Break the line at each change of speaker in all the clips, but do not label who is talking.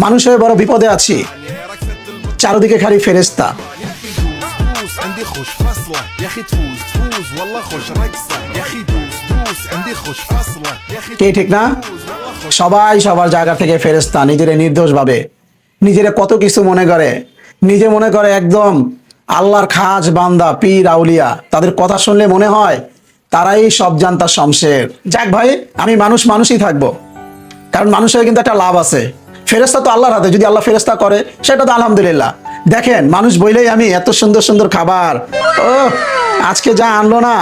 মানুষ হয়ে বড় বিপদে আছি, চারদিকে খালি ফেরেশতা।
عندي خوش فصلة يا اخي تفوز تفوز والله خوش رقصة يا اخي دوس دوس عندي خوش فصلة يا اخي
কে ঠিক না? সবাই সবার জায়গা থেকে ফেরেশতা, নিজেরে নির্দোষ ভাবে, নিজেরে কত কিছু মনে করে, নিজে মনে করে একদম আল্লাহর খাস বান্দা, পীর আউলিয়া। তাদের কথা শুনলে মনে হয় তারাই সব জানতা শমশের। যাক ভাই, আমি মানুষই থাকবো, কারণ মানুষের কিন্তু একটা লাভ আছে। ফেরেশতা তো আল্লাহর হাতে, যদি আল্লাহ ফেরেশতা করে সেটা তো আলহামদুলিল্লাহ। দেখেন, মানুষ বইলেই আমি এত সুন্দর সুন্দর খাবার, ও আজকে যা আনলো না,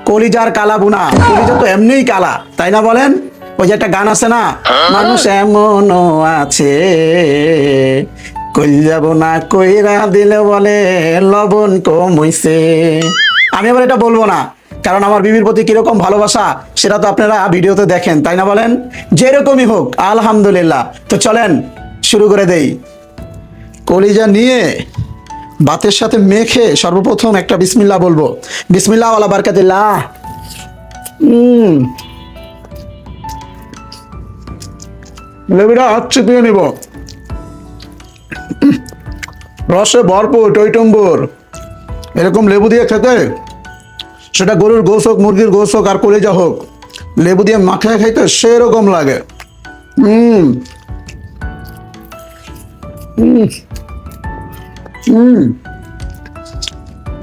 কলিজার কালা বুনা। কলিজা তো এমনিই কালা, তাই না বলেন? ওই যে একটা গান আছে না, মানুষ এমনও আছে কলিজা বোনা কইরা দিলে বলে লবণ কম হইছে। আমি আবার এটা বলবো না, কারণ আমার বিবির প্রতি কিরকম ভালোবাসা সেটা তো আপনারা ভিডিওতে দেখেন, তাই না বলেন? যেরকমই হোক আলহামদুলিল্লাহ। তো চলেন শুরু করে দেই। কলিজা নিয়ে ভাতের সাথে মেখে সর্বপ্রথম একটা বিসমিল্লাহ বলবো। বিসমিল্লাহ ওয়ালা বারকাতিল্লাহ। লেবুটা হচ্ছে দিয়ে নিব, রসে ভরপুর টইটম্বুর। এরকম লেবু দিয়ে খেতে, সেটা গরুর গোশ হোক, মুরগির গোশ হোক, আর কলিজা হোক, লেবু দিয়ে মাখায় খাইতে সেরকম লাগে।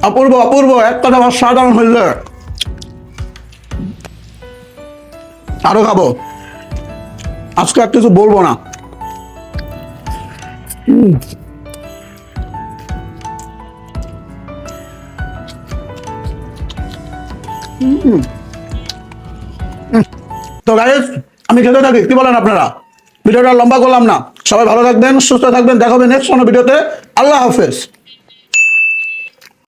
অপূর্ব অপূর্ব, এক কথা সাধারণ হইলে আরো খাবো। আজকে আর কিছু বলবো না। তো গাইস, আমি খেতে থাকি, কি বলেন আপনারা? ভিডিওটা লম্বা করলাম না। সবাই ভালো থাকবেন, সুস্থ থাকবেন, দেখা হবে নেক্সট কোনো ভিডিওতে। আল্লাহ হাফেজ।